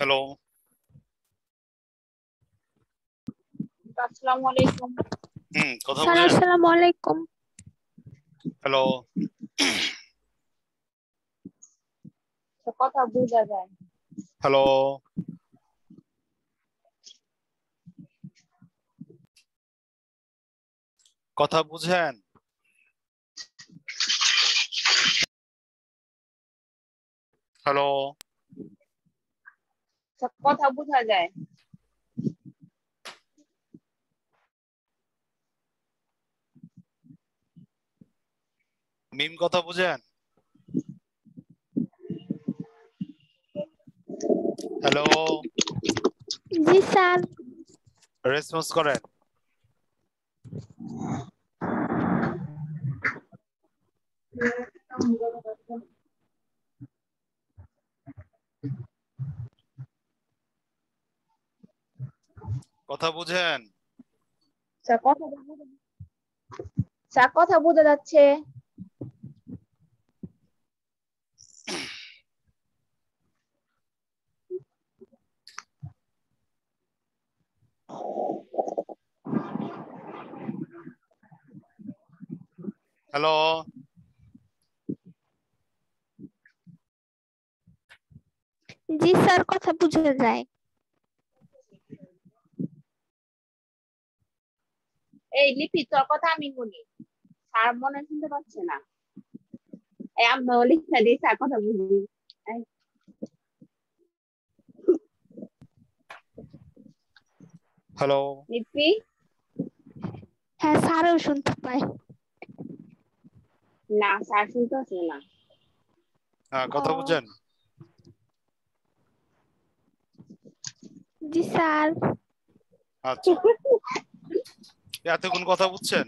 Hello, আসসালামু আলাইকুম। কথা স্যার বুঝেন? আসসালামু আলাইকুম। হ্যালো, কথা বোঝা যায়। হ্যালো, কথা বুঝেন? হ্যালো, কথা বোঝা যায়। মিম কথা বুঝেন? হ্যালো, জি স্যার। রেসপন্স করেন। কথা বুঝেন? কথা বোঝা যাচ্ছে। হ্যালো, জি স্যার, কথা বোঝা যায়। এই লিপি, তোর কথা আমি বলি, স্যার মনে হয় শুনতে পাচ্ছে না। এই আমি লিখে দিই, স্যার কথা বুঝবি। হ্যালো, লিপি, হ্যাঁ স্যারও শুনতে পায়। না স্যার শুনতে পাচ্ছে না। হ্যাঁ, কথা বুঝেন? জি স্যার। আচ্ছা, এতক্ষণ কথা বুঝছেন?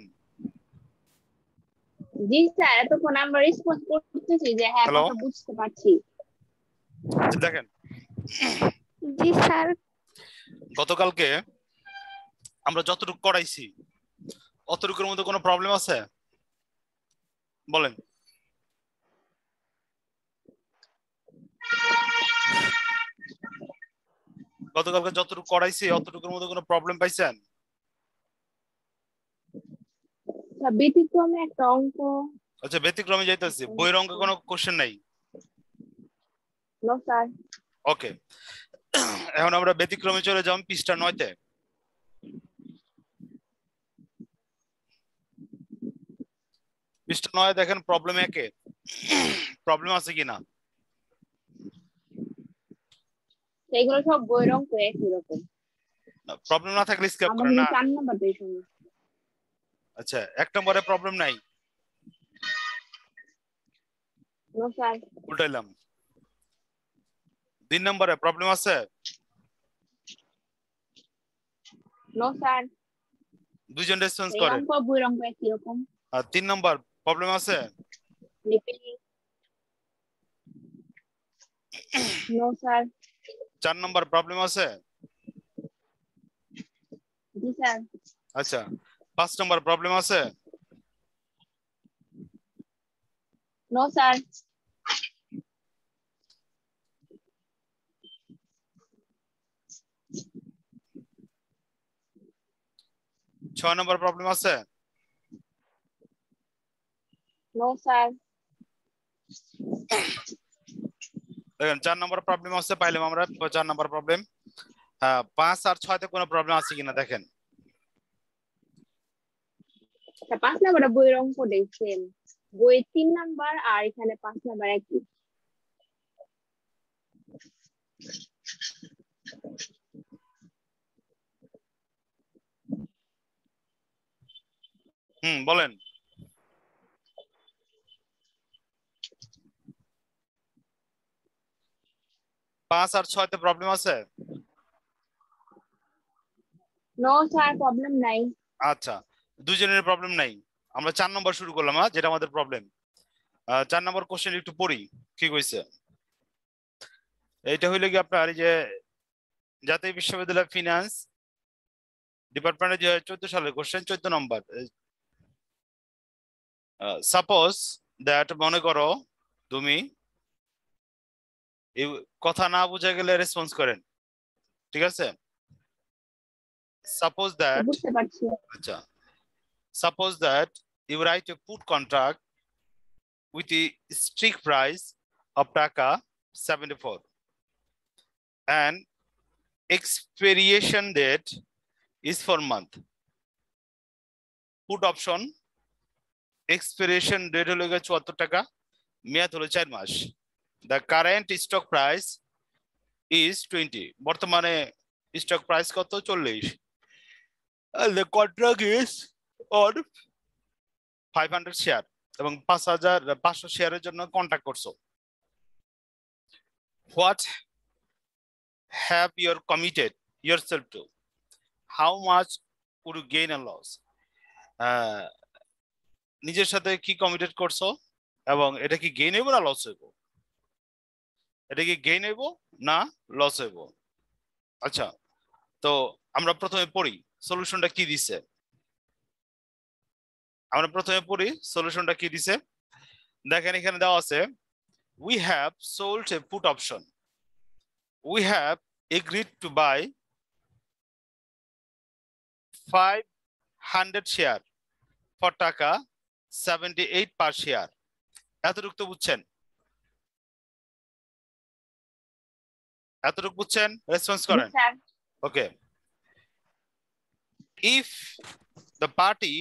জি স্যার, এতক্ষণ আমরা রেসপন্স করতেছি যে হ্যাঁ হ্যালো, কথা বুঝতে পারছি। আচ্ছা দেখেন, জি স্যার। গতকালকে আমরা যতটুকু করাইছি অতটুকুর মধ্যে কোনো প্রবলেম আছে বলেন? গতকালকে যতটুকু করাইছি অতটুকুর মধ্যে কোনো প্রবলেম পাইছেন? ব্যতিক্রমে একটা অঙ্ক। আচ্ছা, ব্যতিক্রমে যাইতেছি, বইয়ের অঙ্কে কোনো কোশ্চেন নাই। No sir. ওকে, এখন আমরা ব্যতিক্রমে চলে যাম পৃষ্ঠা 9-তে। পৃষ্ঠা 9 দেখেন, প্রবলেম 1-এ প্রবলেম আছে কিনা। এগুলো সব বইয়ের অঙ্ক একই রকম। প্রবলেম না থাকলে স্কিপ আমার করেন কিন্তু না। 4 নাম্বার দিয়ে শুনি। আচ্ছা, 1 নম্বরে প্রবলেম নাই, নো স্যার। উল্টাইলাম। 3 নম্বরে প্রবলেম আছে, নো স্যার। দুইজন রেসপন্স এই করেন। অঙ্ক বইয়ের অঙ্ক একই রকম। আর 3 নম্বর প্রবলেম আছে, লিপি, নো স্যার। 4 নম্বর প্রবলেম আছে। জি স্যার। আচ্ছা, 5 নম্বর প্রবলেম আছে। No sir. 6 নম্বর প্রবলেম আছে। No sir. দেখেন 4 নম্বর প্রবলেম আছে, পাইলাম আমরা 4 নম্বর প্রবলেম। 5 আর 6-তে কোনো প্রবলেম আছে কিনা দেখেন। 5 নাম্বারটা বইয়ের অঙ্ক দেখছেন, বইয়ের 3 নাম্বার আর এখানে 5 নাম্বার একই। বলেন। 5 আর 6-তে প্রবলেম আছে। নো স্যার, প্রবলেম নাই। আচ্ছা, দুইজনের প্রবলেম নাই। আমরা 4 নম্বর শুরু করলাম, যেটা আমাদের প্রবলেম। 4 নম্বর কোশ্চেন একটু পড়ি কি কইছে। এইটা হইলো কি আপনার এই যে জাতীয় বিশ্ববিদ্যালয় ফিনান্স ডিপার্টমেন্টে 2014 সালের কোশ্চেন, 14 নম্বর। সাপোজ দ্যাট, মনে করো তুমি এই কথা না বুঝে গেলে রেসপন্স করেন, ঠিক আছে? সাপোজ দ্যাট, বুঝতে পারছি। আচ্ছা, suppose that you write a put contract with a strict price of taka 74 and expiration date is for month. Put option expiration date হলো 74 টাকা, মেয়াদ হলো 4 মাস। The current stock price is 20, বর্তমানে স্টক প্রাইস কত? 40। The contract is on 500 share এবং 5,500 শেয়ারের জন্য contract করছো। What have you committed yourself to? How much would you gain and loss? নিজের সাথে কি কমিটেড করছো এবং এটা কি গেইন হইব না লস হইব? এটা কি গেইন হইব না লস হইব? আচ্ছা, তো আমরা প্রথমে পড়ি সলিউশনটা কি দিছে। আমরা প্রথমে পড়ি সলিউশনটা কি দিছে। দেখেন এখানে দেওয়া আছে, we have sold a put option. We have agreed to buy 500 share for টাকা 78 per share. এতটুকু তো বুঝছেন? এতটুকু বুঝছেন? রেসপন্স করেন। Sir okay, if the party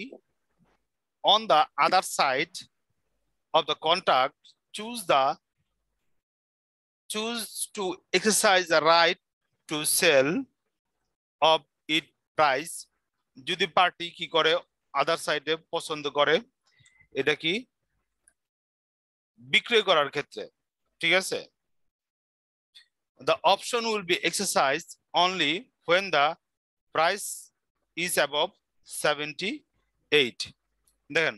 on the other side of the contract choose to exercise the right to sell of its price, যদি party কি করে আদার সাইডে পছন্দ করে এটা কি বিক্রয় করার ক্ষেত্রে, ঠিক আছে? The option will be exercised only when the price is above 78. দেখেন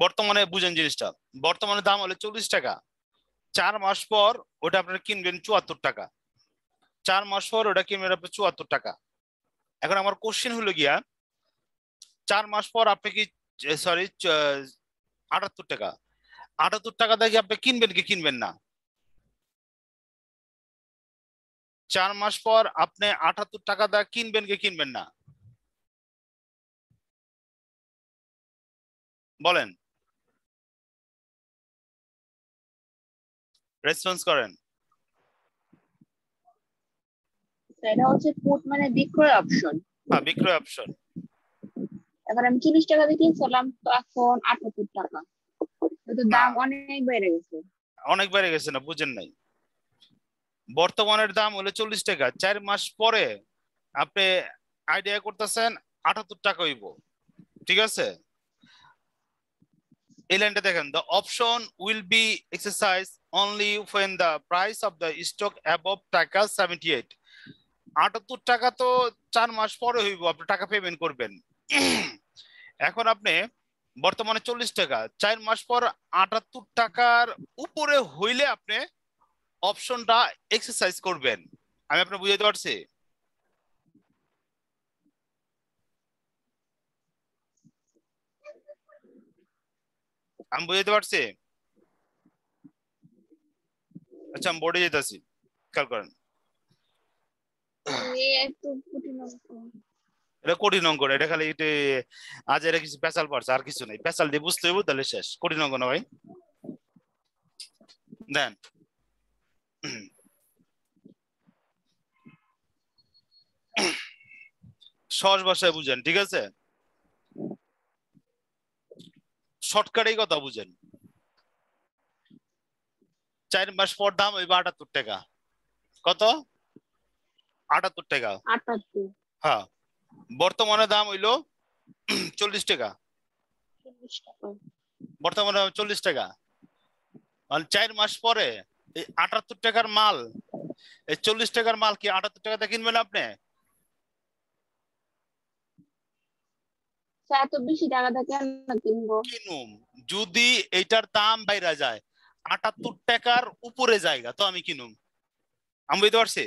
বর্তমানে বুঝেন জিনিসটা, বর্তমানে দাম হলো 40 টাকা, 4 মাস পর ওটা আপনারা কিনবেন 74 টাকা, 4 মাস পর ওটা কিনবেন আপনি 74 টাকা। এখন আমার কোশ্চেন হলো গিয়া 4 মাস পর আপনি কি সরি 78 টাকা, 78 টাকা দিয়ে আপনি কিনবেন কি কিনবেন না? 4 মাস পর আপনি 78 টাকা দিয়ে কিনবেন কি কিনবেন না? বলেন, রেসপন্স করেন। এটা হচ্ছে পুট মানে বিক্রয় অপশন। হ্যাঁ, বিক্রয় অপশন। এবার আমি 40 টাকা দিয়ে কিনছিলাম, তো এখন 78 টাকা, তো দাম অনেক বেড়ে গেছে। অনেক বেড়ে গেছে না, বুঝেন নাই? বর্তমানের দাম হলো 40 টাকা, 4 মাস পরে আপনি আইডিয়া করতেছেন 78 টাকা হইব, ঠিক আছে? এই লাইনটা দেখেন, the option will be exercised only when the price of the stock above টাকা 78। 78 টাকা তো 4 মাস পরে হইব, আপনি টাকা পেমেন্ট করবেন। এখন আপনি বর্তমানে 40 টাকা, 4 মাস পর 78 টাকার উপরে হইলে আপনি অপশনটা এক্সারসাইজ করবেন। আমি আপনাকে বুঝাইতে পারছি? আমি বুঝাইতে পারছি? আচ্ছা, আমি বোর্ডে যেতেছি, খেয়াল করেন। এটা কঠিন অঙ্ক না, এটা খালি আজ এটা কিছু পেঁচাল পড়ছে, আর কিছু নাই। পেঁচাল দিয়ে বুঝতে হইব, তাহলে শেষ। কঠিন অঙ্ক না ভাই। দেন সহজ ভাষায় বুঝেন, ঠিক আছে? শর্টকাটেই কথা বুঝেন। 4 মাস পর দাম হইব 78 টাকা। কত? 78 টাকা। 78। হ্যাঁ, বর্তমানে দাম হইলো 40 টাকা। বর্তমানে 40 টাকা, মানে 4 মাস পরে এই 78 টাকার মাল, এই 40 টাকার মাল কি 78 টাকাতে কিনবেন আপনি? এত বেশি টাকা দিয়ে কেন কিনবো? কিনুম যদি এইটার দাম বাইরা যায় 78 টাকার উপরে জায়গা, তো আমি কিনুম। আমি বুঝতে পারছি?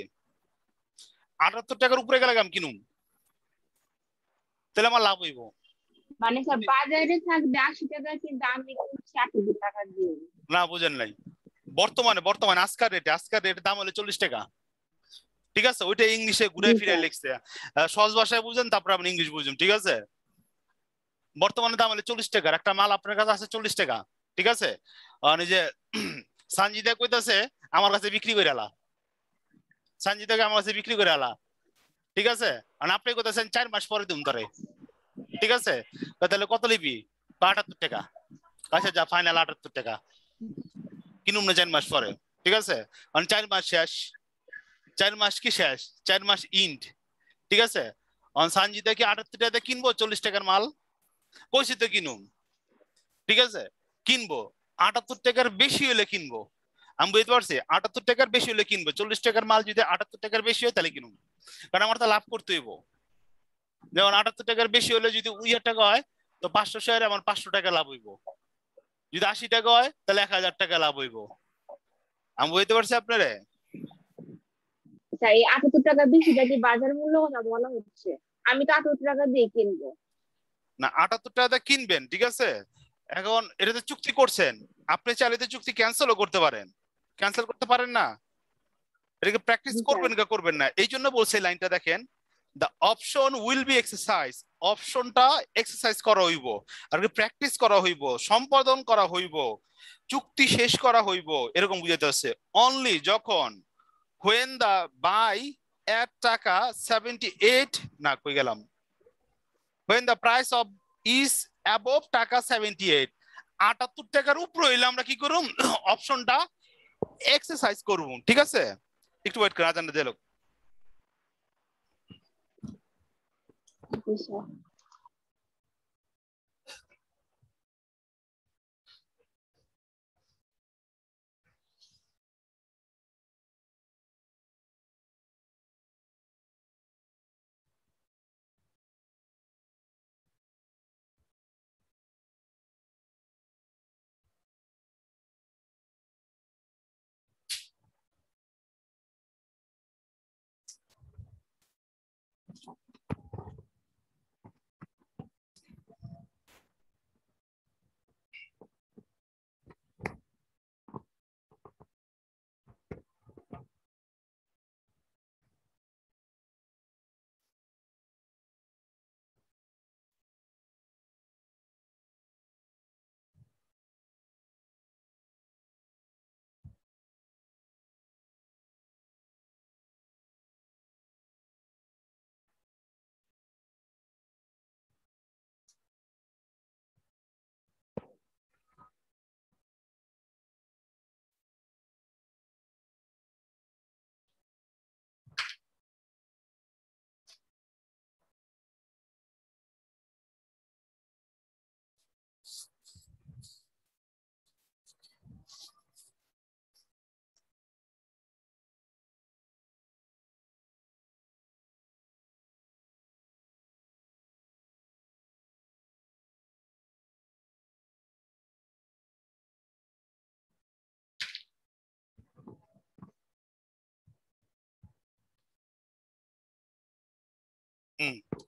78 টাকার উপরে গেলে আমি কিনুম, তাহলে আমার লাভ হইব। মানে স্যার বাজারে থাকবে 80 টাকা, কিন্তু আমি কিনছি 80 টাকা দিয়ে। না বুঝেন নাই, বর্তমানে আজকার রেটে দাম হলো 40 টাকা, ঠিক আছে? ওইটা ইংলিশে ঘুরে জি ফিরে স্যার। লিখছে, সহজ ভাষায় বুঝেন তারপর আপনি ইংলিশ বুঝুন, ঠিক আছে? বর্তমানে দাম হলো 40 টাকা, একটা মাল আপনার কাছে আছে 40 টাকা, ঠিক আছে? আর এই যে সানজিদা কইতাছে আমার কাছে বিক্রি করে আলা, সানজিদাকে আমার কাছে বিক্রি করে আলা, ঠিক আছে? আর আপনি কইতাছেন 4 মাস পরে দিম ধরে, ঠিক আছে? তাহলে কত লিবি? 78 টাকা। আচ্ছা যা, ফাইনাল 78 টাকা কিনুম না 4 মাস পরে, ঠিক আছে? মানে 4 মাস শেষ, 4 মাস কি শেষ, 4 মাস ইন্ড, ঠিক আছে? সানজিদা কি 78 টাকাতে কিনবো 40 টাকার মাল? কইছি তো কিনুম, ঠিক আছে? কিনবো 78 টাকার বেশি হলে কিনবো, আমি বুঝতে পারছি 78 টাকার বেশি হলে কিনবো, 40 টাকার মাল যদি 78 টাকার বেশি হয় তাহলে কিনুম, কারণ আমার তো লাভ করতে হইব। যেমন 78 টাকার বেশি হলে যদি 1000 টাকা হয় তো 500 শেয়ারে আমার 500 টাকা লাভ হইব, যদি 80 টাকা হয় তাহলে 1000 টাকা লাভ হইব। আমি বুঝতে পারছি আপনারে? স্যার এই 78 টাকা বেশিটা কি বাজার মূল্য কথা বলা হচ্ছে? আমি তো 78 টাকা দিয়ে কিনবো। না 78 টাকাতে কিনবেন, ঠিক আছে? এখন এটাতে চুক্তি করছেন, আপনি চাইলে তো চুক্তি ক্যান্সেলও করতে পারেন, ক্যান্সেল করতে পারেন না? এটাকে প্র্যাকটিস জি স্যার। করবেন কি করবেন না, এই জন্য বলছে লাইনটা দেখেন, the option will be exercise, অপশনটা এক্সারসাইজ করা হইব, আর প্র্যাকটিস করা হইব, সম্পাদন করা হইব, চুক্তি শেষ করা হইব, এরকম বুঝাতে হচ্ছে। অনলি যখন when the buy at টাকা 78, না কই গেলাম, when the price of is above টাকা 78, 78 টাকার উপর হইলে আমরা কি করুম, অপশনটা এক্সারসাইজ করব, ঠিক আছে? একটু ওয়েট করে আজানটা দিলো। জি স্যার।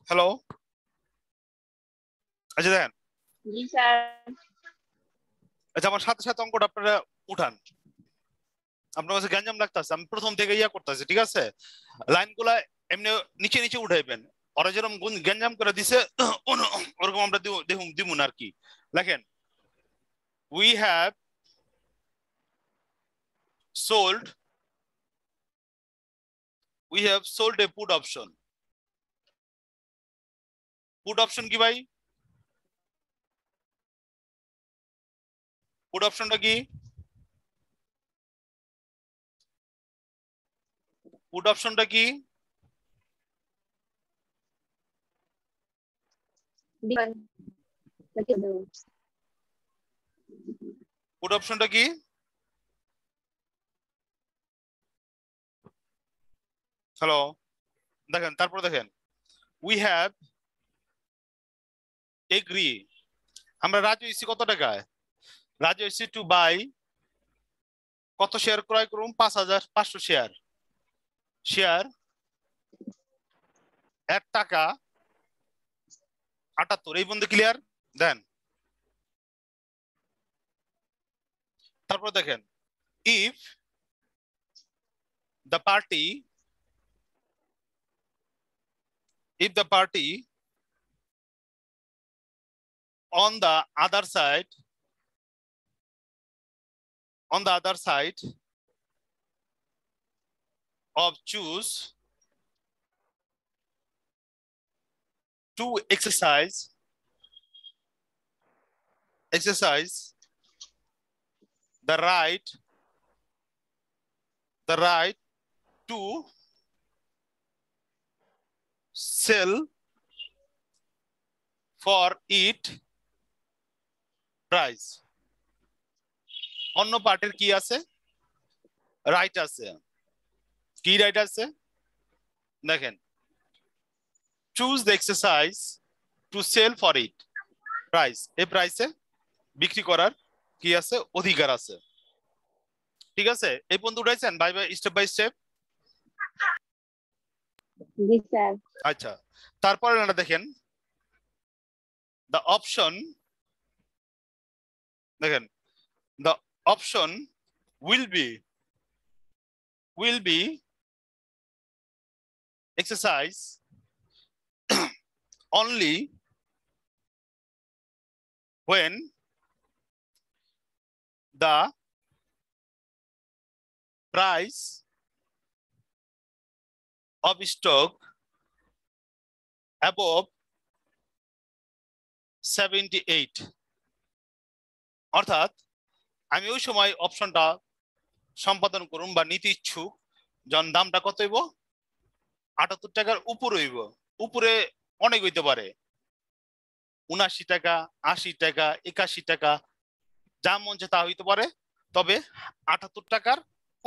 হ্যালো, আচ্ছা দেখেন, জি স্যার। আচ্ছা আমার সাথে সাথে অঙ্কটা আপনারা উঠান, আপনার কাছে গ্যাঞ্জাম লাগতেছে, আমি প্রথম থেকে ইয়া করতেছি, ঠিক আছে? লাইনগুলা এমনি নিচে নিচে উঠাইবেন, ওরা যেরকম গ্যাঞ্জাম করে দিছে ওরকম আমরা দেখুন দিমুন আর কি। দেখেন, we have sold a put option, put option কি ভাই? পুট অপশনটা কি? পুট অপশনটা কি? দিবেন। লিখে দেবো। পুট অপশনটা কি? হ্যালো, দেখেন তারপর দেখেন, উই হ্যাভ এগ্রি, আমরা রাজি হইছি কত টাকায়? রাজি হইছি টু বাই, কত শেয়ার ক্রয় করুন? 5500 শেয়ার, শেয়ার 1 টাকা 78 এই পর্যন্ত ক্লিয়ার দেন। তারপর দেখেন if the party on the other side of choose to exercise the right to sell for it price, অন্য পার্টির কি আছে রাইট আছে, কি রাইট আছে দেখেন choose the exercise to sell for it price, এই প্রাইসে বিক্রি করার কি আছে অধিকার আছে। ঠিক আছে এই পর্যন্ত উঠাইছেন বাই স্টেপ বাই স্টেপ। জি স্যার। আচ্ছা তারপরে না দেখেন the option দেখেন the option will be exercise only when the price of stock above 78, অর্থাৎ আমি ওই সময় অপশনটা সম্পাদন করুন বা নিতে ইচ্ছুক যখন দামটা কত হইব 78 টাকার উপরে হইব, উপরে অনেক হইতে পারে 79 টাকা 80 টাকা 81 টাকা যা মন চায় তা হইতে পারে, তবে 78 টাকার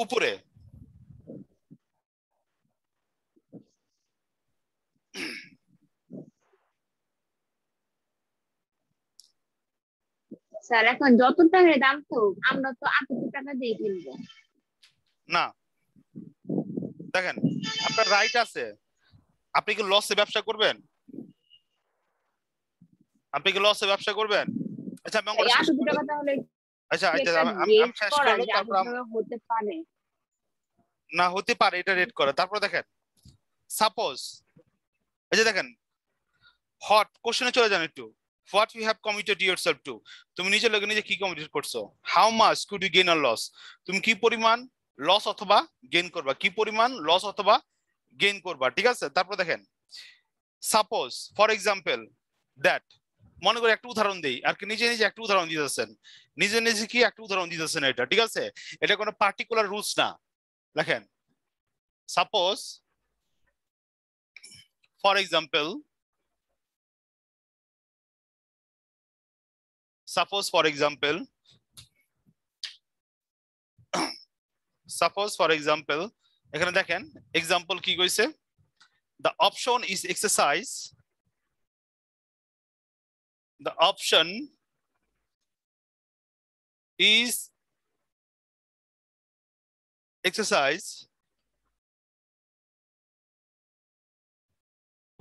উপরে। স্যার এখন যত টাকার দাম তো আমরা তো 78 টাকা দিয়ে কিনবো না দেখেন আপনার রাইট আছে, আপনি কি লসে ব্যবসা করবেন? আপনি কি লসে ব্যবসা করবেন? আচ্ছা আমি অঙ্কটা শেষ 78 টাকা তাহলে আচ্ছা আচ্ছা আমি শেষ করলাম তারপর হতে পারে না হতে পারে এটা রেট করে। তারপর দেখেন সাপোজ এই যে দেখেন হট কোশ্চেনে চলে যান একটু, what you have committed yourself to, তুমি নিজের লগে নিজে কি কমিট করছো, how much could you gain or loss, তুমি কি পরিমাণ লস অথবা গেইন করবা, কি পরিমাণ লস অথবা গেইন করবা। ঠিক আছে তারপর দেখেন সাপোজ ফর এক্সাম্পল দ্যাট, মনে করে একটা উদাহরণ দেই আর কি নিজে নিজে একটা উদাহরণ দিতেছেন, নিজে নিজে কি একটা উদাহরণ দিতেছেন এটা। ঠিক আছে এটা কোনো পার্টিকুলার রুলস না। দেখেন suppose for example suppose for example এখানে দেখেন এক্সাম্পল কি কইছে, the option is exercise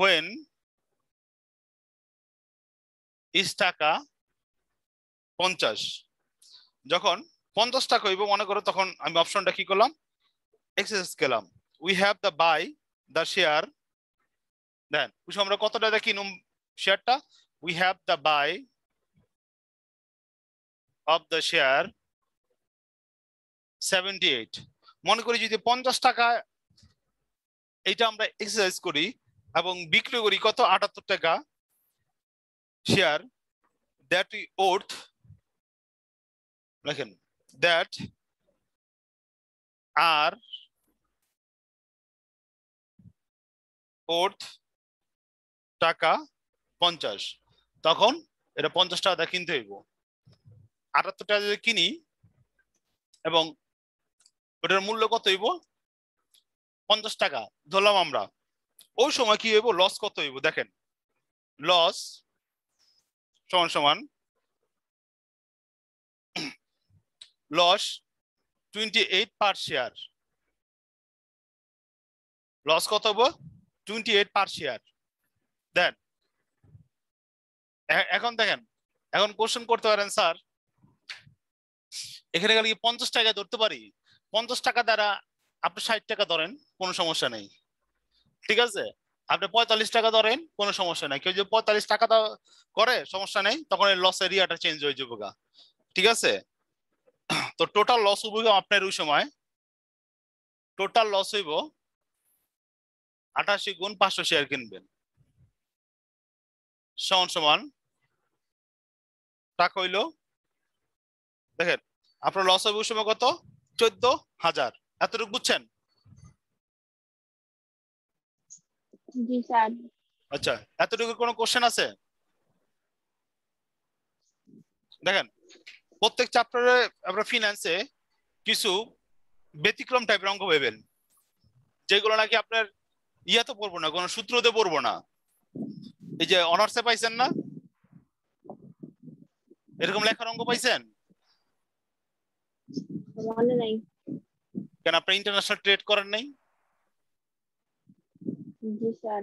when is টাকা 50, যখন 50 টাকা হইব মনে করো তখন আমি অপশনটা কি করলাম এক্সারসাইজ গেলাম, we have the buy the share then ওই সময় আমরা কত টাকা কিনুম শেয়ারটা, we have the buy of the share 78, মনে করি যদি 50 টাকা এটা আমরা এক্সারসাইজ করি এবং বিক্রি করি কত 78 টাকা শেয়ার, দ্যাট উই ওর্থ দেখেন that are worth টাকা 50, তখন এটা 50 টাকা কিনতে হইব। 78 টাকা যদি কিনি এবং ওটার মূল্য কত হইব 50 টাকা ধরলাম আমরা, ওই সময় কি হইব লস কত হইব দেখেন, লস সমান সমান লস 28 পার শেয়ার, লস কত হবো 28 পার শেয়ার। দেন এখন দেখেন, এখন কোশ্চেন করতে পারেন স্যার এখানে গেলে কি 50 টাকা ধরতে পারি? 50 টাকা দ্বারা আপনি 60 টাকা ধরেন, কোনো সমস্যা নেই, ঠিক আছে। আপনি 45 টাকা ধরেন, কোনো সমস্যা নাই। কেউ যদি 45 টাকা করে সমস্যা নেই, তখন এই লস এরিয়াটা চেঞ্জ হয়ে যাবে, ঠিক আছে। তো টোটাল লস হইব আপনার ওই সময়, টোটাল লস হইব 88 গুণ 500 শেয়ার কিনবেন সমান সমান টাকা হইলো, দেখেন আপনার লস হইব ওই সময় কত? 14,000। এতটুকু বুঝছেন? জি স্যার। আচ্ছা, এতটুকু কোনো কোশ্চেন আছে? দেখেন প্রত্যেক চ্যাপ্টারে আমরা ফিনান্সে কিছু ব্যতিক্রম টাইপের অঙ্ক পাবেন, যেগুলো নাকি আপনার ইয়াতে পড়বো না, কোনো সূত্রতে পড়বো না। এই যে অনার্সে পাইছেন না, এরকম লেখার অঙ্ক পাইছেন? মনে নাই। কেন আপনি ইন্টারন্যাশনাল ট্রেড করেন নাই? জি স্যার।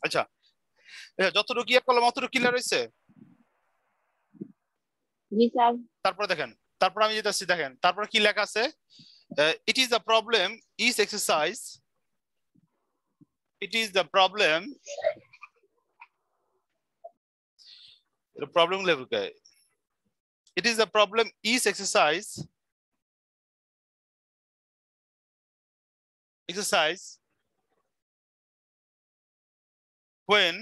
আচ্ছা, যতটুকু ইয়ে করলাম অতটুকু ক্লিয়ার হয়েছে? জি স্যার। তারপর দেখেন, তারপর আমি যেটা দেখেন, তারপর কি লেখা আছে? It is the problem is exercise, it is the problem level guy, it is the problem is exercise when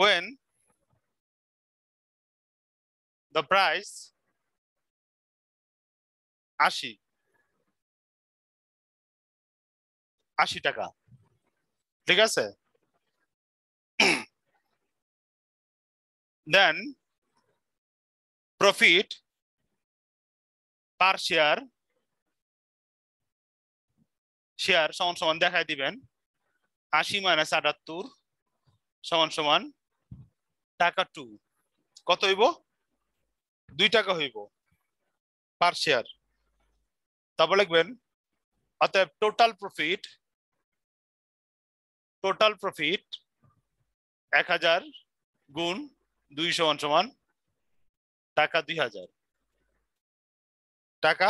when the price 80 টাকা, ঠিক আছে। then profit per share সমান সমান দেখাই দিবেন 80 - 78 সমান সমান টাকা 2, কত হইব? 2 টাকা হইব পার শেয়ার। তারপর লিখবেন অতএব টোটাল প্রফিট 1000 গুণ 2 সমান সমান টাকা 2000, টাকা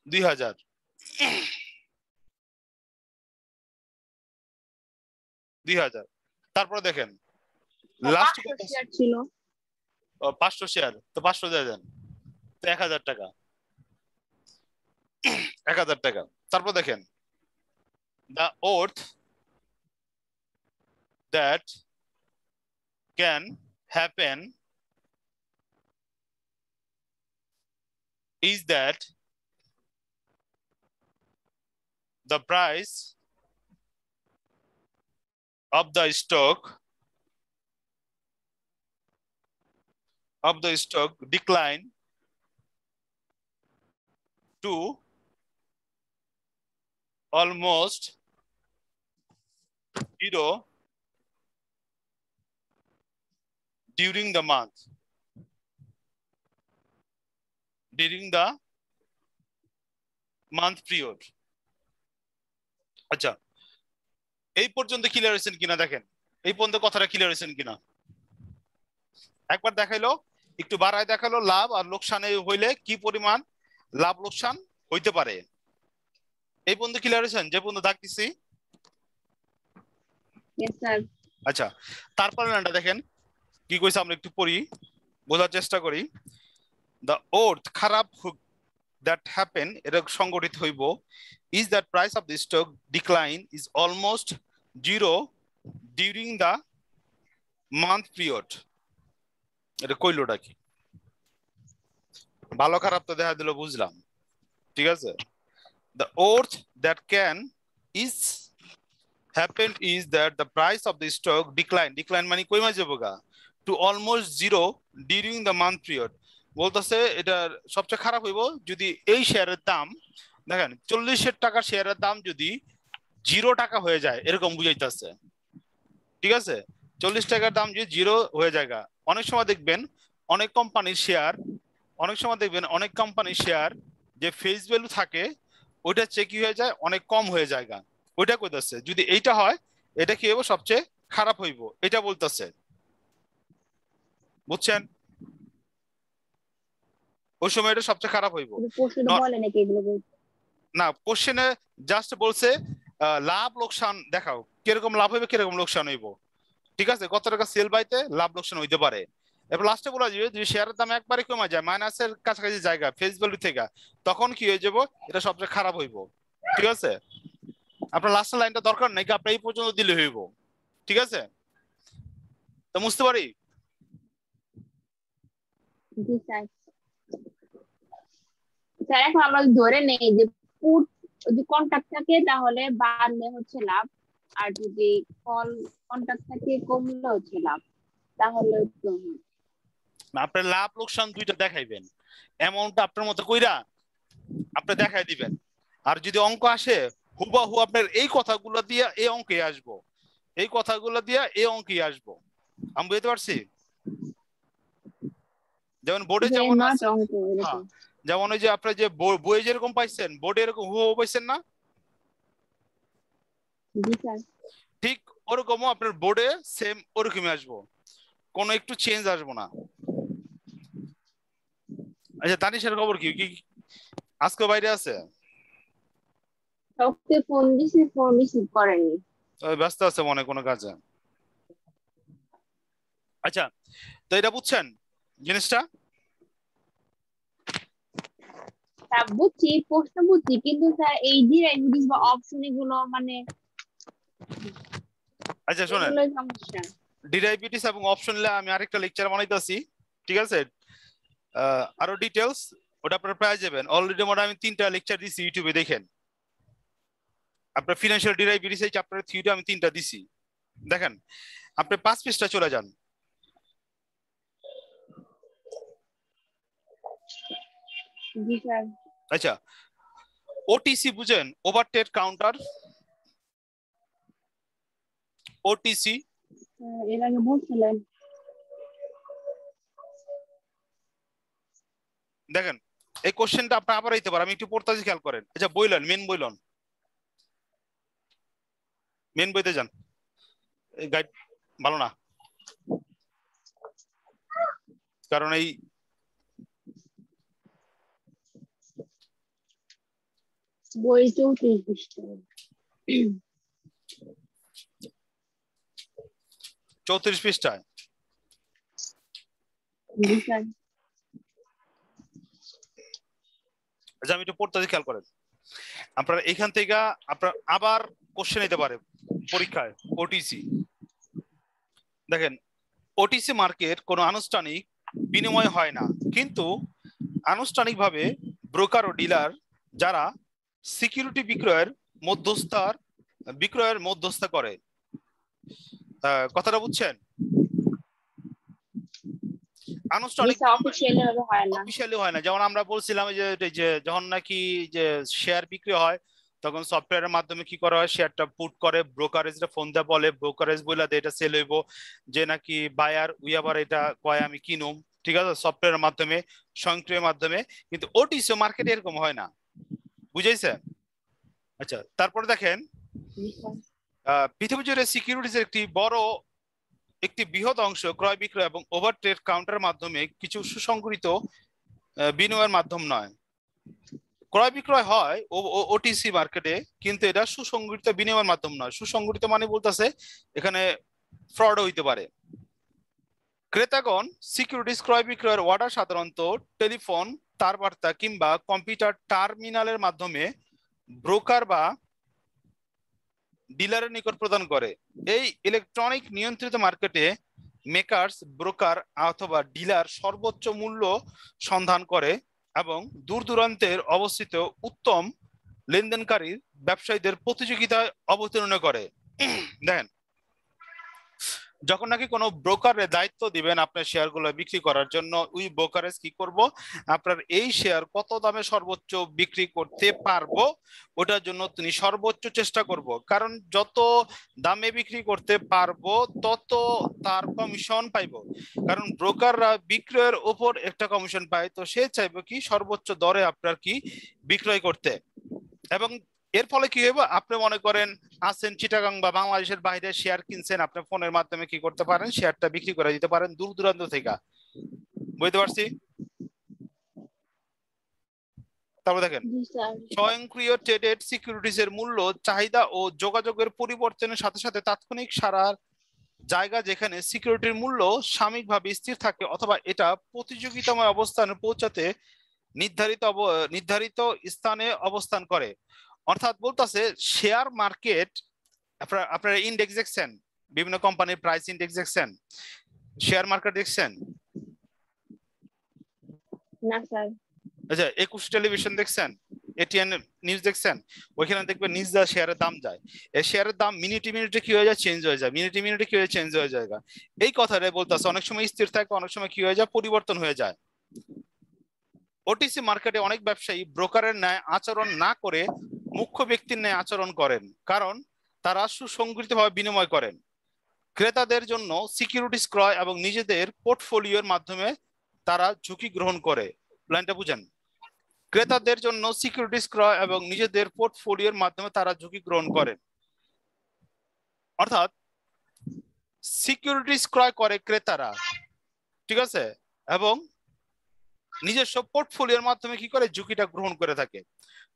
2000। তারপর দেখেন লাস্ট 500 শেয়ার ছিল। 500 শেয়ার, তো 500 দিয়ে দেন, তো 1000 টাকা, 1000 টাকা। তারপর দেখেন the oath that can happen is that the price of the stock decline to almost zero during the month period। আচ্ছা, এই পর্যন্ত ক্লিয়ার হয়েছেন কিনা দেখেন, এই পর্যন্ত কথাটা ক্লিয়ার হয়েছেন কিনা একবার দেখাইলো, একটু বাড়ায় দেখালো লাভ আর লোকসানে হইলে কি পরিমাণ লাভ লোকসান হইতে পারে। এই পর্যন্ত ক্লিয়ার হয়েছেন? যে পর্যন্ত দাগ দিছি। Yes sir. আচ্ছা, তারপরে নাটা দেখেন কি কইছে, আমরা একটু পড়ি, বোঝার চেষ্টা করি। the oath খারাপ that happen, এটা সংগঠিত হইব, is that price of the stock decline is almost zero during the month period। এটা কইলোটা কি? ভালো খারাপ তো দেখা দিল, বুঝলাম, ঠিক আছে। the oath that can is happen is that the price of the stock decline মানে কইমা যাবগা to almost zero during the month period। বলতেছে এটা সবচেয়ে খারাপ হইব যদি এই শেয়ারের দাম দেখেন 40 টাকার শেয়ারের দাম যদি 0 টাকা হয়ে যায়, এরকম বুঝাইতেছে, ঠিক আছে। 40 টাকার দাম যদি 0 হয়ে যায়, অনেক সময় দেখবেন অনেক কোম্পানির শেয়ার, অনেক সময় দেখবেন অনেক কোম্পানির শেয়ার যে ফেস ভ্যালু থাকে ওইটা চেক হয়ে যায় অনেক কম হয়ে যায়, ওইটা কইতাছে যদি এইটা হয় এটা কি হবে সবচেয়ে খারাপ হইব, এটা বলতেছে, বুঝছেন? ওই সময় এটা সবচেয়ে খারাপ হইব প্রশ্ন বলে নাকি এগুলো না, কোশ্চেনে জাস্ট বলছে লাভ লোকসান দেখাও, কিরকম লাভ হইবে কিরকম লোকসান হইব, ঠিক আছে, কত টাকা সেল বাইতে লাভ লোকসান হইতে পারে। এবার লাস্টে বলা যাবে যদি শেয়ারের দাম একবারে কমে যায় মাইনাসের কাছাকাছি জায়গা ফেস ভ্যালু থেকে, তখন কি হয়ে যাব, এটা সবচেয়ে খারাপ হইব, ঠিক আছে। আপনার লাস্টের লাইনটা দরকার নাই, আপনি এই পর্যন্ত দিলে হইব, ঠিক আছে, তো বুঝতে পারি। জি স্যার। স্যার এখন আমরা ধরে নেই যে পুট যদি কন্টাক্ট থাকে তাহলে বাড়লে হচ্ছে লাভ, আর যদি কল কন্টাক্ট থাকে কমলে হচ্ছে লাভ, তাহলে তো আপনার লাভ লোকসান দুইটা দেখাইবেন, অ্যামাউন্টটা আপনার মতো কইরা আপনি দেখাই দিবেন, আর যদি অঙ্ক আসে হুবাহু আপনার এই কথাগুলো দিয়ে এই অঙ্কে আসবো, এই কথাগুলো দিয়ে এই অঙ্কে আসবো, আমি বুঝতে পারছি। যেমন বোর্ডে যে যেমন নট আছে, অঙ্ক হ্যাঁ, এরকম। যেমন ওই যে আপনার যে বইয়ে যেরকম পাইছেন বোর্ডে এরকম হুবহু পাইছেন না, জি স্যার। ঠিক ওরকমও আপনার বোর্ডে সেম ওরকমই আসবো, কোনো একটু চেঞ্জ আসবো না। আচ্ছা তানিশের খবর কি কি আজকে বাইরে আছে? ওকে ফোন দিছি, ফোন রিসিভ করেনি। ব্যস্ত আছে মনে কোনো কাজে। আচ্ছা তো এটা বুঝছেন জিনিসটা? স্যার বুঝছি, প্রশ্ন বুঝছি, কিন্তু স্যার এই ডিরাইভেটিভ বা অপশন এগুলো মানে আচ্ছা শোনেন, এগুলোই সমস্যা। ডিরাইভেটিভস এবং অপশন নিয়ে আমি আরেকটা লেকচার বানাইতেছি, ঠিক আছে, আরো ডিটেলস ওটা আপনারা পেয়ে যাবেন, অলরেডি মোটামুটি আমি 3টা লেকচার দিছি ইউটিউবে, দেখেন আপনার ফিনান্সিয়াল ডিরাইভেটিভস এই চ্যাপ্টারের থিওরি আমি 3টা দিছি, দেখেন আপনি 5 পৃষ্ঠা চলে যান। জি স্যার। আচ্ছা ওটিসি বুঝেন, ওভার ট্রেড কাউন্টার, ওটিসি এর আগে বলছিলেন। দেখেন এই কোশ্চেনটা আপনি আবার দিতে পারেন, আমি একটু পড়তাছি খেয়াল করেন। আচ্ছা বইলেন মেন বইলন, মেন বইতে যান, এই গাইড ভালো না, কারণ এই বই 34 পৃষ্ঠা। 34 পৃষ্ঠায়। জি স্যার। আচ্ছা আমি একটু পড়তাছি খেয়াল করেন, আপনার এখান থেকে আপনার আবার কোশ্চেন নিতে পারে পরীক্ষায়। ওটিসি দেখেন, ওটিসি মার্কেট কোনো আনুষ্ঠানিক বিনিময় হয় না, কিন্তু আনুষ্ঠানিকভাবে ব্রোকার ও ডিলার যারা সিকিউরিটি বিক্রয়ের মধ্যস্থতা করে, কথাটা বুঝছেন? আনুষ্ঠানিক অফিশিয়ালি ভাবে হয় না। অফিশিয়ালি হয় না, যেমন আমরা বলছিলাম যে যখন নাকি যে শেয়ার বিক্রি হয় তখন সফটওয়্যারের মাধ্যমে কি করা হয়, শেয়ারটা পুট করে ব্রোকারেজটা ফোন দেয়া বলে, ব্রোকারেজ বলে এটা সেল হইব, যে নাকি বায়ার উই আবার এটা কয় আমি কিনুম, ঠিক আছে, সফটওয়্যারের মাধ্যমে স্বয়ংক্রিয় মাধ্যমে, কিন্তু ওটিসি মার্কেটে এরকম হয় না, বুঝাইছে? আচ্ছা তারপরে দেখেন পৃথিবী জুড়ে সিকিউরিটিজের একটি বৃহৎ অংশ ক্রয় বিক্রয় এবং ওভার ট্রেড কাউন্টারের মাধ্যমে কিছু সুসংগঠিত বিনিময়ের মাধ্যম নয়। ক্রয় বিক্রয় হয় ওটিসি মার্কেটে, কিন্তু এটা সুসংগঠিত বিনিময়ের মাধ্যম নয়। সুসংগঠিত মানে বলতেছে এখানে ফ্রড হইতে পারে। ক্রেতাগণ সিকিউরিটিজ ক্রয় বিক্রয়ের অর্ডার সাধারণত টেলিফোন তারবার্তা কিংবা কম্পিউটার টার্মিনালের মাধ্যমে ব্রোকার বা ডিলারের নিকট প্রদান করে। এই ইলেকট্রনিক নিয়ন্ত্রিত মার্কেটে মেকার্স ব্রোকার অথবা ডিলার সর্বোচ্চ মূল্য সন্ধান করে এবং দূর দূরান্তের অবস্থিত উত্তম লেনদেনকারী ব্যবসায়ীদের প্রতিযোগিতায় অবতীর্ণ করে। দেখেন যখন নাকি কোনো ব্রোকারের দায়িত্ব দিবেন আপনার শেয়ারগুলো বিক্রি করার জন্য, ওই ব্রোকারেজ কি করব, আপনার এই শেয়ার কত দামে সর্বোচ্চ বিক্রি করতে পারবো ওটার জন্য তিনি সর্বোচ্চ চেষ্টা করব, কারণ যত দামে বিক্রি করতে পারবো তত তার কমিশন পাইবো, কারণ ব্রোকাররা বিক্রয়ের উপর একটা কমিশন পায়, তো সে চাইবে কি সর্বোচ্চ দরে আপনার কি বিক্রয় করতে। এবং এর ফলে কি হবে, আপনি মনে করেন আছেন চিটাগাং বা বাংলাদেশের বাইরে শেয়ার কিনছেন, আপনি ফোনের মাধ্যমে কি করতে পারেন, শেয়ারটা বিক্রি করে দিতে পারেন দূর দূরান্ত থেকে। বুঝতে পারছি? তারপর দেখেন জি স্যার। স্বয়ংক্রিয় ট্রেডেড সিকিউরিটিজ এর মূল্য চাহিদা ও যোগাযোগের পরিবর্তনের সাথে সাথে তাৎক্ষণিক সারার জায়গা, যেখানে সিকিউরিটির মূল্য সাময়িকভাবে স্থির থাকে অথবা এটা প্রতিযোগিতাময় অবস্থানে পৌঁছাতে নির্ধারিত স্থানে অবস্থান করে। অর্থাৎ বলতেছে শেয়ার মার্কেট, আপনারা ইন্ডেক্স দেখছেন, বিভিন্ন কোম্পানির প্রাইস ইন্ডেক্স দেখছেন, শেয়ার মার্কেট দেখছেন? না স্যার। আচ্ছা, 21 টেলিভিশন দেখছেন, এটিএন নিউজ দেখছেন? ওইখানে দেখবেন নিউজ দা শেয়ারের দাম যায়, এই শেয়ারের দাম মিনিটে মিনিটে কি হয়ে যায়, চেঞ্জ হয়ে যায়, মিনিটে মিনিটে কি হয়ে চেঞ্জ হয়ে যায়। এই কথাটাই বলতেছে, অনেক সময় স্থির থাকে, অনেক সময় কি হয়ে যায়, পরিবর্তন হয়ে যায়। ওটিসি মার্কেটে অনেক ব্যবসায়ী ব্রোকারের ন্যায় আচরণ না করে মুখ্য ব্যক্তির ন্যায় আচরণ করেন, কারণ তারা সুসংগঠিতভাবে বিনিময় করেন। ক্রেতাদের জন্য সিকিউরিটিজ ক্রয় এবং নিজেদের পোর্টফোলিওর মাধ্যমে তারা ঝুঁকি গ্রহণ করে। লাইনটা বুঝেন? ক্রেতাদের জন্য সিকিউরিটিজ ক্রয় এবং নিজেদের পোর্টফোলিওর মাধ্যমে তারা ঝুঁকি গ্রহণ করেন, অর্থাৎ সিকিউরিটিজ ক্রয় করে ক্রেতারা, ঠিক আছে, এবং নিজস্ব পোর্টফোলিওর মাধ্যমে কি করে, ঝুঁকিটা গ্রহণ করে থাকে।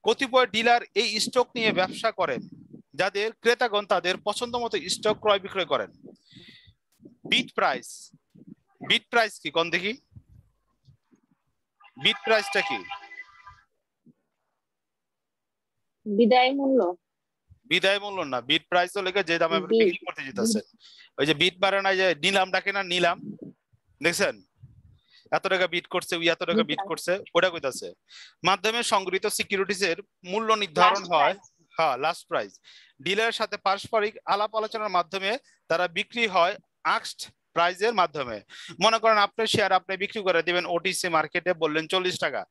কতিপয় ডিলার এই স্টক নিয়ে ব্যবসা করেন, যাদের ক্রেতাগণ তাদের পছন্দ মতো স্টক ক্রয় বিক্রয় করেন। বিট প্রাইস, বিট প্রাইস কি কোন দেখি, বিট প্রাইসটা কি? বিদায় মূল্য। বিদায় মূল্য না, বিট প্রাইস হলো যে দামে আপনি বিক্রি করতে যেতেছেন। ওই যে বিট বাড়ে না, যে নিলাম ডাকে না, নিলাম দেখছেন, এত টাকা বিট করছে, ওই এত টাকা বিট করছে, ওটা কইতাছে। মাধ্যমে সংগৃহীত সিকিউরিটিজ এর মূল্য নির্ধারণ হয়, হ্যাঁ লাস্ট প্রাইস, ডিলারের সাথে পারস্পরিক আলাপ আলোচনার মাধ্যমে তারা বিক্রি হয় আস্কড প্রাইজের মাধ্যমে। মনে করেন আপনার শেয়ার আপনি বিক্রি করে দিবেন ওটিসি মার্কেটে, বললেন 40 টাকা,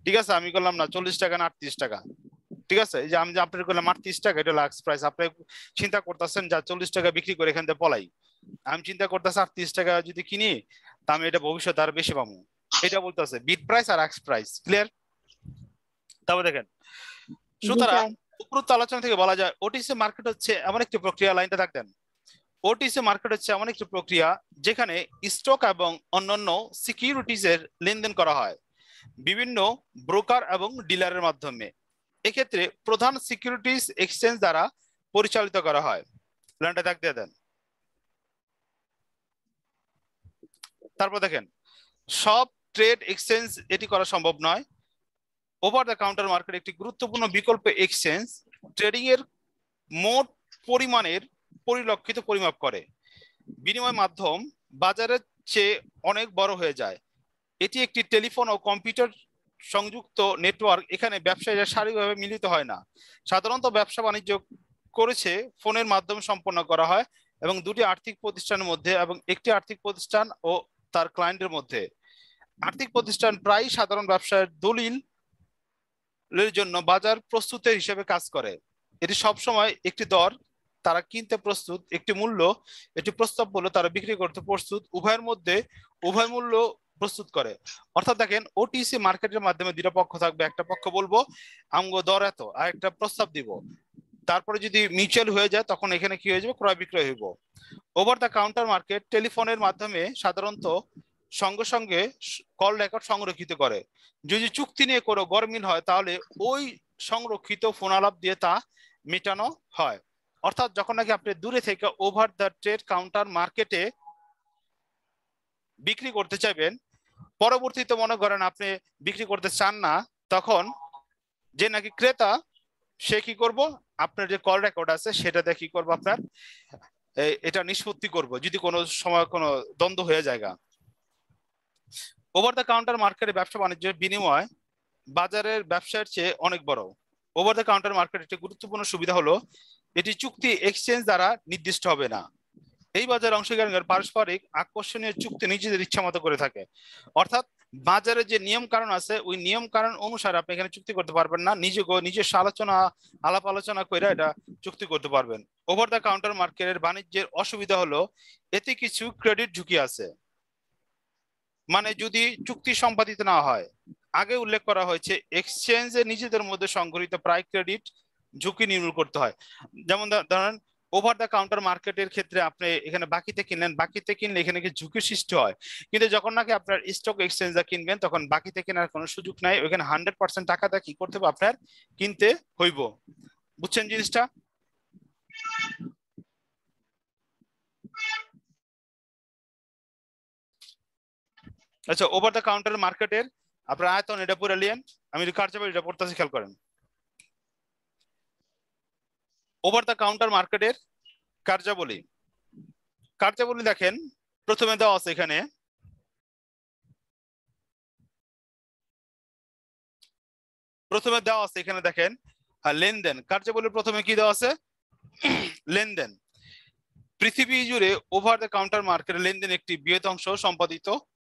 ঠিক আছে, আমি করলাম না 40 টাকা না 38 টাকা, ঠিক আছে, এই যে আমি যে আপনার করলাম 38 টাকা, এটা লাস্ট প্রাইস। আপনি চিন্তা করতেছেন যা 40 টাকা বিক্রি করে এখান থেকে পলাই, আমি চিন্তা করতেছি 38 টাকা যদি কিনি তা আমি এটা ভবিষ্যতে আরো বেশি পাবো, এটা বলতেছে বিট প্রাইস আর আস্ক প্রাইস। ক্লিয়ার? তারপর দেখেন, সুতরাং উপরোক্ত আলোচনা থেকে বলা যায় ওটিসি মার্কেট হচ্ছে এমন একটি প্রক্রিয়া, লাইনটা থাকতেন, ওটিসি মার্কেট হচ্ছে এমন একটি প্রক্রিয়া যেখানে স্টক এবং অন্যান্য সিকিউরিটিজ এর লেনদেন করা হয় বিভিন্ন ব্রোকার এবং ডিলারের মাধ্যমে। এক্ষেত্রে প্রধান সিকিউরিটিজ এক্সচেঞ্জ দ্বারা পরিচালিত করা হয়। লাইনটা থাকতে দেন। তারপর দেখেন, সব ট্রেড এক্সচেঞ্জ এটি করা সম্ভব নয়। ওভার দ্য কাউন্টার মার্কেট একটি গুরুত্বপূর্ণ বিকল্প এক্সচেঞ্জ, ট্রেডিং এর মোট পরিমাণের পরিলক্ষিত পরিমাপ করে। বিনিময় মাধ্যম বাজারের চেয়ে অনেক বড় হয়ে যায়। এটি একটি টেলিফোন ও কম্পিউটার সংযুক্ত নেটওয়ার্ক, এখানে ব্যবসায়ীরা শারীরিকভাবে মিলিত হয় না। সাধারণত ব্যবসা বাণিজ্য করেছে ফোনের মাধ্যমে সম্পন্ন করা হয় এবং দুটি আর্থিক প্রতিষ্ঠানের মধ্যে এবং একটি আর্থিক প্রতিষ্ঠান ও তার ক্লায়েন্টের মধ্যে। আর্থিক প্রতিষ্ঠান প্রায় সাধারণ ব্যবসায়ের দলিল জন্য বাজার প্রস্তুতের হিসেবে কাজ করে। এটি সবসময় একটি দর তারা কিনতে প্রস্তুত, একটি মূল্য, একটি প্রস্তাব মূল্য তারা বিক্রি করতে প্রস্তুত, উভয়ের মধ্যে উভয় মূল্য প্রস্তুত করে। অর্থাৎ দেখেন ওটিসি মার্কেটের মাধ্যমে দুটো পক্ষ থাকবে, একটা পক্ষ বলবো আমগো দর এত, আর একটা প্রস্তাব দিব, তারপরে যদি মিউচুয়াল হয়ে যায় তখন এখানে কি হয়ে যাবে, ক্রয় বিক্রয় হইব। ওভার দ্য কাউন্টার মার্কেট টেলিফোনের মাধ্যমে সাধারণত সঙ্গে সঙ্গে কল রেকর্ড সংরক্ষিত করে। যদি চুক্তি নিয়ে কোনো গরমিল হয় তাহলে ওই সংরক্ষিত ফোন আলাপ দিয়ে তা মেটানো হয়। অর্থাৎ যখন নাকি আপনি দূরে থেকে ওভার দ্য ট্রেড কাউন্টার মার্কেটে বিক্রি করতে চাইবেন, পরবর্তীতে মনে করেন আপনি বিক্রি করতে চান না, তখন যে নাকি ক্রেতা সে কি করব, আপনার যে কল রেকর্ড আছে সেটাতে কি করবো, আপনার এটা নিষ্পত্তি করব যদি কোনো সময় কোনো দ্বন্দ্ব হয়ে যায়। ওভার দ্য কাউন্টার মার্কেটে ব্যবসা বাণিজ্যের বিনিময় বাজারের ব্যবসার চেয়ে অনেক বড়। ওভার দ্য কাউন্টার মার্কেট একটি গুরুত্বপূর্ণ সুবিধা হলো এটি চুক্তি এক্সচেঞ্জ দ্বারা নির্দিষ্ট হবে না। এই বাজার অংশীদারগণ পারস্পরিক আকর্ষণীয় চুক্তি নিজেদের ইচ্ছা মতো করে থাকে। অর্থাৎ বাজারে যে নিয়ম কারণ আছে ওই নিয়ম কারণ অনুসারে আপনি এখানে চুক্তি করতে পারবেন না, নিজস্ব আলাপ আলোচনা করে এটা চুক্তি করতে পারবেন। ওভার দ্য কাউন্টার মার্কেটের বাণিজ্যের অসুবিধা হলো এতে কিছু ক্রেডিট ঝুঁকি আছে। মানে যদি চুক্তি সম্পাদিত না হয়, আগে উল্লেখ করা হয়েছে এক্সচেঞ্জে নিজেদের মধ্যে সংঘটিত প্রায় ক্রেডিট ঝুঁকি নির্মূল করতে হয়। যেমন ধরেন ওভার দ্য কাউন্টার মার্কেটের ক্ষেত্রে আপনি এখানে বাকিতে কিনলেন, বাকিতে কিনলে এখানে কি ঝুঁকির সৃষ্টি হয়, কিন্তু যখন নাকি আপনার স্টক এক্সচেঞ্জে কিনবেন তখন বাকিতে কেনার কোনো সুযোগ নাই, ওইখানে 100% টাকাটা কি করতে হবে আপনার কিনতে হইব। বুঝছেন জিনিসটা? আচ্ছা, ওভার দ্য কাউন্টার মার্কেটের আপনার আয়তন এটা পুরো লিয়েন, আমি কার্যাবলীটা পড়তেছি, খেয়াল করেন। ওভার দ্য কাউন্টার মার্কেটের কার্যাবলী দেখেন প্রথমে দেওয়া আছে এখানে দেখেন লেনদেন। কার্যাবলীর প্রথমে কি দেওয়া আছে? লেনদেন। পৃথিবী জুড়ে ওভার দ্য কাউন্টার মার্কেটের লেনদেন একটি বৃহৎ অংশ সম্পাদিত